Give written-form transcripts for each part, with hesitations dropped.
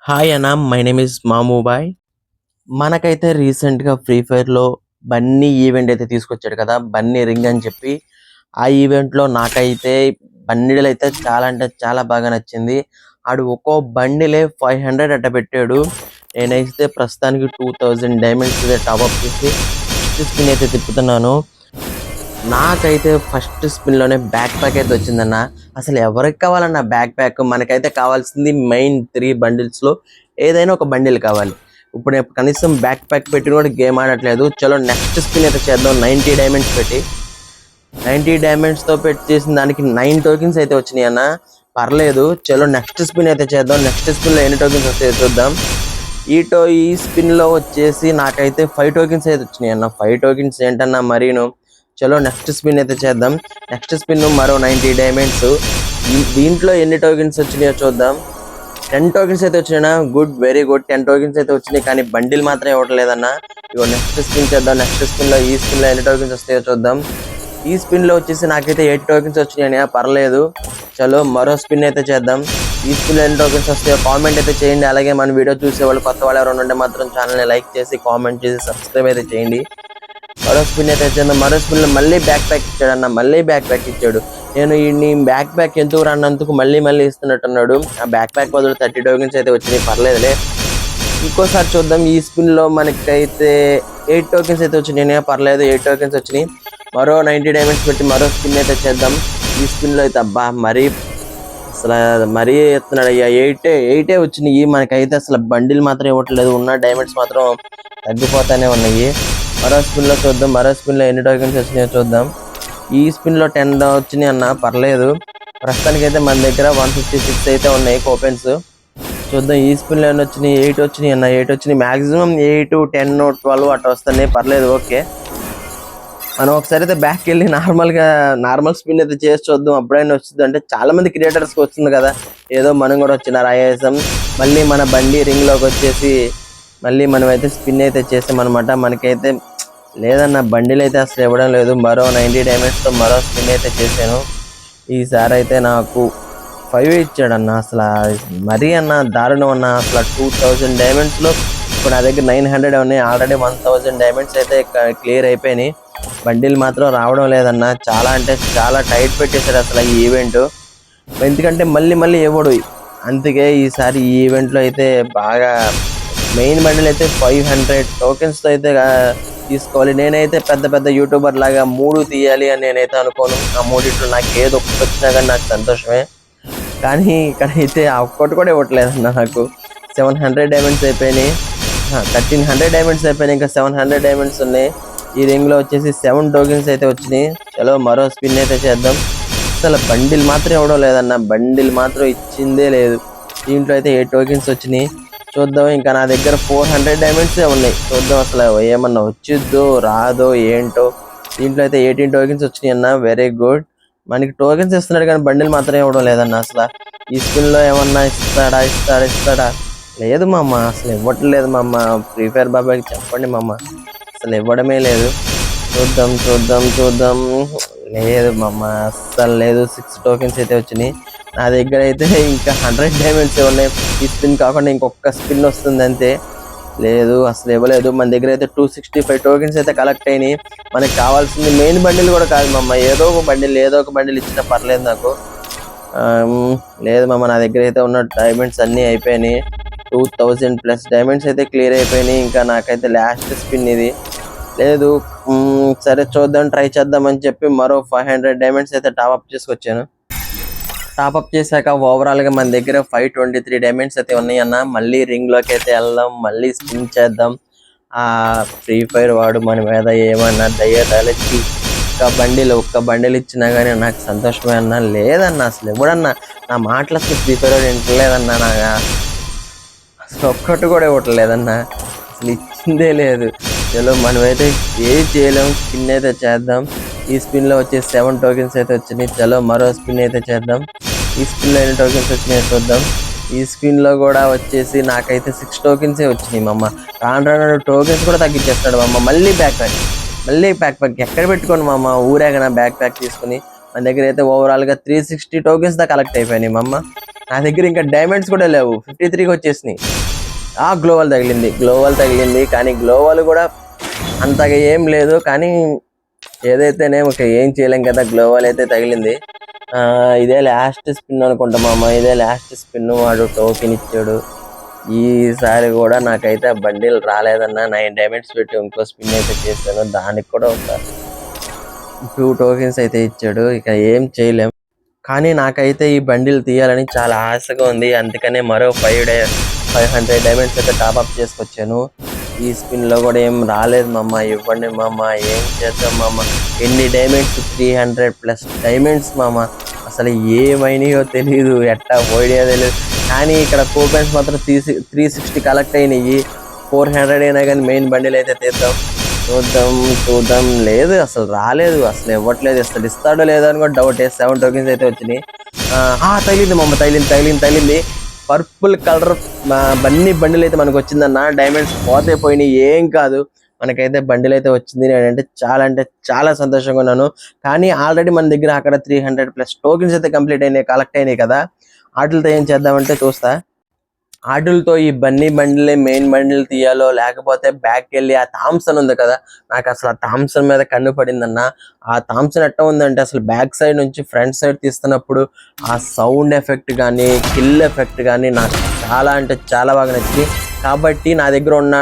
Hi అన్న, my name is మామూబాయ్. మనకైతే రీసెంట్గా ఫ్రీ ఫైర్లో బన్నీ ఈవెంట్ అయితే తీసుకొచ్చాడు కదా, బన్నీ రింగ్ అని చెప్పి. ఆ ఈవెంట్లో నాకైతే బండిలు అయితే చాలా అంటే చాలా బాగా నచ్చింది. ఆడు ఒక్కో బండిలే 500 అట్ట పెట్టాడు. నేనైతే ప్రస్తుతానికి 2000 డైమండ్స్ టాప్అప్ చేసి ఫస్ట్ స్పిన్ అయితే తిప్పుతున్నాను. నాకైతే ఫస్ట్ స్పిన్ లోనే బ్యాక్ ప్యాక్ అయితే వచ్చిందన్న. అసలు ఎవరికి కావాలన్న బ్యాక్ ప్యాక్? మనకైతే కావాల్సింది మెయిన్ 3 బండిల్స్ లో ఏదైనా ఒక బండిల్ కావాలి. ఇప్పుడు నేను కనీసం బ్యాక్ ప్యాక్ పెట్టి కూడా గేమ్ ఆడట్లేదు. చలో నెక్స్ట్ స్పిన్ అయితే చేద్దాం. 90 డైమండ్స్ పెట్టి 90 డైమండ్స్ తో పెట్టి చేసిన దానికి 9 టోకెన్స్ అయితే వచ్చినాయి అన్న. పర్లేదు, చలో నెక్స్ట్ స్పిన్ అయితే చేద్దాం. నెక్స్ట్ స్పిన్ లో ఎన్ని టోకెన్స్ వస్తాయో చూద్దాం. ఈ స్పిన్ లో వచ్చేసి నాకైతే 5 టోకెన్స్ అయితే వచ్చినాయి అన్న. 5 టోకెన్స్ ఏంటన్నా మరీను. చలో నెక్స్ట్ స్పిన్ అయితే చేద్దాం. నెక్స్ట్ స్పిన్ మరో 90 డైమండ్స్. దీంట్లో ఎన్ని టోకెన్స్ వచ్చినాయో చూద్దాం. 10 టోకెన్స్ అయితే వచ్చినా. Good, very good. 10 టోకెన్స్ అయితే వచ్చినాయి, కానీ బండిల్ మాత్రం ఇవ్వట్లేదన్న. ఇగో నెక్స్ట్ స్పిన్ చేద్దాం. నెక్స్ట్ స్పిన్ లో ఈ స్పిన్ లో ఎన్ని టోకెన్స్ వస్తాయో చూద్దాం. ఈ స్పిన్ లో వచ్చేసి నాకైతే 8 టోకెన్స్ వచ్చినాయి. పర్లేదు, చలో మరో స్పిన్ అయితే చేద్దాం. ఈ స్పిన్ లో ఎన్ని టోకెన్స్ వస్తాయో కామెంట్ అయితే చేయండి. అలాగే మన వీడియో చూసే వాళ్ళు కొత్త వాళ్ళు ఎవరైనా ఉంటే మాత్రం ఛానల్ని లైక్ చేసి కామెంట్ చేసి సబ్స్క్రైబ్ అయితే చేయండి. మరో స్పిన్ అయితే వచ్చాను. మరో స్పిన్ లో మళ్ళీ బ్యాక్ ప్యాక్ ఇచ్చాడు అన్న. మళ్ళీ బ్యాక్ ప్యాక్ ఇచ్చాడు. నేను ఈ బ్యాక్ ప్యాక్ ఎందుకు రాన్నందుకు మళ్ళీ ఇస్తున్నట్టున్నాడు. ఆ బ్యాక్ ప్యాక్ బదులు 30 టోకెన్స్ అయితే వచ్చినాయి. పర్లేదులే, ఇంకోసారి చూద్దాం. ఈ స్పిన్ లో మనకైతే 8 టోకెన్స్ అయితే వచ్చినాయి. పర్లేదు, 8 టోకెన్స్ వచ్చినాయి. మరో 90 డైమండ్స్ పెట్టి మరో స్పిన్ అయితే చేద్దాం. ఈ స్పిన్ లో అయితే అబ్బా మరీ ఎత్తున్నాడు అయ్యా. 8 వచ్చినాయి. మనకైతే అసలు బండిల్ మాత్రం ఇవ్వట్లేదు. ఉన్న డైమండ్స్ మాత్రం తగ్గిపోతానే ఉన్నాయి. మరో స్పిన్ లో చూద్దాం. మరో స్పిన్ లో ఎన్ని టోకెన్స్ వచ్చినాయో చూద్దాం. ఈ స్పిన్ లో 10 వచ్చినాయి అన్న. పర్లేదు, ప్రస్తుతానికి అయితే మన దగ్గర 156 అయితే ఉన్నాయి కూపెన్స్. చూద్దాం ఈ స్పిన్ లో ఎన్ని వచ్చినాయి. 8 వచ్చినాయి అన్న. 8 వచ్చినాయి. మాక్సిమం 8, 10, 12 అట్లా వస్తున్నాయి. పర్లేదు, ఓకే. మనం ఒకసారి అయితే బ్యాక్ వెళ్ళి నార్మల్ స్పిన్ అయితే చేసి చూద్దాం. అప్పుడైనా వచ్చింది అంటే చాలా మంది క్రియేటర్స్ కి వస్తుంది కదా, ఏదో మనం కూడా వచ్చినారు ఐఎస్ఎం. మళ్ళీ మన బండి రింగ్ లోకి వచ్చేసి మళ్ళీ మనం అయితే స్పిన్ అయితే చేసామన్నమాట. మనకైతే లేదన్న, బండిలు అయితే అసలు ఇవ్వడం లేదు. మరో 90 డైమండ్స్ తో మరో స్పిన్ అయితే చేశాను. ఈసారి అయితే నాకు 5 ఇచ్చాడన్న. అసలు మరీ అన్న దారుణం అన్న. అసలు 2000 డైమండ్స్ లో ఇప్పుడు నా దగ్గర 900 ఉన్నాయి. ఆల్రెడీ 1000 డైమండ్స్ అయితే క్లియర్ అయిపోయినాయి. బండిలు మాత్రం రావడం లేదన్న. చాలా అంటే చాలా టైట్ పెట్టేశాడు అసలు ఈ ఈవెంట్. ఎందుకంటే మళ్ళీ ఇవ్వడు. అందుకే ఈసారి ఈ ఈవెంట్ లో అయితే బాగా మెయిన్ బండిల్ అయితే 500 టోకెన్స్ తో అయితే తీసుకోవాలి. నేనైతే పెద్ద యూట్యూబర్ లాగా 3 తీయాలి అని నేనైతే అనుకోను. ఆ 3 నాకు ఏదో ఒక్కటి వచ్చినా కానీ నాకు సంతోషమే. కానీ ఇక్కడైతే ఆ ఒక్కటి కూడా ఇవ్వట్లేదన్న. నాకు 700 డైమండ్స్ అయిపోయినాయి. 1300 డైమండ్స్ అయిపోయినాయి. ఇంకా 700 డైమండ్స్ ఉన్నాయి. ఈ రింగ్ లో వచ్చేసి 7 టోకెన్స్ అయితే వచ్చినాయి. చలో మరో స్పిన్ అయితే చేద్దాం. అసలు బండిల్ మాత్రం ఇవ్వడం లేదన్న. బండిల్ మాత్రం ఇచ్చిందే లేదు. దీంట్లో అయితే 8 టోకెన్స్ వచ్చినాయి. చూద్దాం. ఇంకా నా దగ్గర 400 డైమండ్సే ఉన్నాయి. చూద్దాం అసలు ఏమన్నా వచ్చిద్దో రాదో ఏంటో. దీంట్లో అయితే 18 టోకెన్స్ వచ్చినాయి అన్న. Very good. మనకి టోకెన్స్ ఇస్తున్నాడు కానీ బండిల్ మాత్రం ఇవ్వడం లేదన్న. అసలు ఈ స్పిన్ లో ఏమన్నా ఇస్తాడా? లేదు మామ, అసలు ఇవ్వట్లేదు మామ. ఫ్రీ ఫైర్ బాబాయ్కి చెప్పండి మామ, అసలు ఇవ్వడమే లేదు. చూద్దాం. లేదు మామ, అస్సలు లేదు. 6 టోకెన్స్ అయితే వచ్చినాయి. నా దగ్గర అయితే ఇంకా 100 డైమండ్స్ ఉన్నాయి. ఈ స్పిన్ కాకుండా ఇంకొక స్పిన్ వస్తుంది అంతే. లేదు, అసలు ఇవ్వలేదు. మన దగ్గర అయితే 265 టోకెన్స్ అయితే కలెక్ట్ అయినాయి. మనకి కావాల్సింది మెయిన్ బండిల్ కూడా కాదు మామ. ఏదో ఒక బండిల్ ఇచ్చినా పర్లేదు నాకు. లేదు మామ, నా దగ్గర అయితే ఉన్న డైమండ్స్ అన్నీ అయిపోయినాయి. 2000+ డైమండ్స్ అయితే క్లియర్ అయిపోయినాయి. ఇంకా నాకైతే లాస్ట్ స్పిన్ ఇది. లేదు, సరే చూద్దాం, ట్రై చేద్దామని చెప్పి మరో 500 డైమండ్స్ అయితే టాప్అప్ చేసుకొచ్చాను. టాప్అప్ చేశాక ఓవరాల్ గా మన దగ్గర 523 డైమండ్స్ అయితే ఉన్నాయి అన్న. మళ్ళీ రింగ్ లోకి అయితే వెళ్దాం. మళ్ళీ స్పిన్ చేద్దాం. ఆ ఫ్రీ ఫైర్ వాడు మన మీద ఏమన్నా దయ్యతలెత్తి ఒక్క బండిల్ ఇచ్చినా గానీ నాకు సంతోషమే అన్న. లేదన్నా, అసలు ఇవ్వడన్నా. నా మాటలు అసలు ఫ్రీ ఫైర్ వాడు వింటలేదన్నా. నాగా అసలు ఒక్కటి కూడా ఇవ్వట్లేదన్నా. అసలు ఇచ్చిందే లేదు. చలో మనమైతే ఏది చేయలేము. స్పిన్ అయితే చేద్దాం. ఈ స్పిన్ లో వచ్చి 7 టోకెన్స్ అయితే వచ్చినాయి. చలో మరో స్పిన్ అయితే చేద్దాం. ఈ స్పిన్ లో ఎన్ని టోకెన్స్ వచ్చినాయో చూద్దాం. ఈ స్పిన్ లో కూడా వచ్చేసి నాకైతే 6 టోకెన్సే వచ్చినాయి మమ్మ. రాను టోకెన్స్ కూడా తగ్గించేస్తాడు మమ్మ. మళ్ళీ బ్యాక్ ప్యాక్ ఎక్కడ పెట్టుకోండి మమ్మ. ఊరేగన బ్యాక్ ప్యాక్ తీసుకుని మన దగ్గర అయితే ఓవరాల్ గా 360 టోకెన్స్ దా కలెక్ట్ అయిపోయినాయి మమ్మ. నా దగ్గర ఇంకా డైమండ్స్ కూడా లేవు, 53కి వచ్చేసినాయి. గ్లోవల్ తగిలింది కానీ గ్లోవల్ కూడా అంతగా ఏం లేదు, కానీ ఏదైతేనే ఏం చేయలేం కదా. గ్లోవల్ అయితే తగిలింది. ఇదే లాస్ట్ స్పిన్ అనుకుంటా మామ, ఇదే లాస్ట్ స్పిన్. వాడు టోకెన్ ఇచ్చాడు. ఈసారి కూడా నాకైతే బండిల్ రాలేదన్నా. 9 డైమండ్స్ పెట్టి ఇంకో స్పిన్ అయితే చేశాను, దానికి కూడా ఒక 2 టోకెన్స్ అయితే ఇచ్చాడు. ఇక ఏం చేయలేం. కానీ నాకైతే ఈ బండిల్ తీయాలని చాలా ఆశగా ఉంది, అందుకనే మరో 500 డైమండ్స్ అయితే టాప్అప్ చేసుకొచ్చాను. ఈ స్పిన్ లో కూడా ఏం రాలేదు మామ. ఇవ్వండి మామ, ఏం చేద్దాం మామ. ఎన్ని డైమండ్స్? 300+ డైమండ్స్ మామ. అసలు ఏమైనాయో తెలియదు, ఎట్టా పోయినాయో తెలియదు. కానీ ఇక్కడ కూపెన్స్ మాత్రం 360 కలెక్ట్ అయినాయి. 400 అయినా కానీ మెయిన్ బండిల్ అయితే తీద్దాం. చూద్దాం. లేదు, అసలు రాలేదు, అసలు ఇవ్వట్లేదు. అసలు ఇస్తాడో లేదో అని కూడా డౌట్. 7 టోకెన్స్ అయితే వచ్చినాయి. తగిలింది మమ్మ, తగిలింది. పర్పుల్ కలర్ బన్నీ బండిల్ అయితే మనకు వచ్చిందన్న. డైమండ్స్ పోయినాయి, ఏం కాదు. మనకైతే బండిల్ అయితే వచ్చింది. నేనంటే చాలా సంతోషంగా ఉన్నాను. కానీ ఆల్రెడీ మన దగ్గర అక్కడ 300+ టోకెన్స్ అయితే కలెక్ట్ అయినాయి కదా. వాటితో ఏం చేద్దామంటే చూస్తా. ఆటలతో ఈ బండిలే మెయిన్ బండిల్ తీయాలో, లేకపోతే బ్యాక్ వెళ్ళి ఆ థామ్సన్ ఉంది కదా, నాకు అసలు ఆ థామ్సన్ మీద కన్ను పడిందన్న. ఆ థామ్సన్ ఎట్ట ఉందంటే అసలు బ్యాక్ సైడ్ నుంచి ఫ్రంట్ సైడ్ తీస్తున్నప్పుడు ఆ సౌండ్ ఎఫెక్ట్ కానీ కిల్ ఎఫెక్ట్ కానీ నాకు చాలా బాగా నచ్చింది. కాబట్టి నా దగ్గర ఉన్న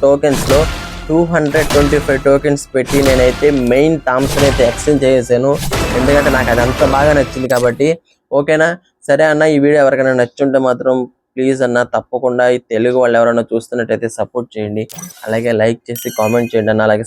టోకెన్స్ లో 225 టోకెన్స్ పెట్టి నేనైతే మెయిన్ థామ్సన్ అయితే ఎక్స్చేంజ్ చేసాను. ఎందుకంటే నాకు అది అంత బాగా నచ్చింది కాబట్టి. ఓకేనా, సరే అన్న. ఈ వీడియో ఎవరికైనా నచ్చుంటే మాత్రం ప్లీజ్ అన్న తప్పకుండా ఈ తెలుగు వాళ్ళు ఎవరైనా చూస్తున్నట్టయితే సపోర్ట్ చేయండి. అలాగే లైక్ చేసి కామెంట్ చేయండి అన్న. అలాగే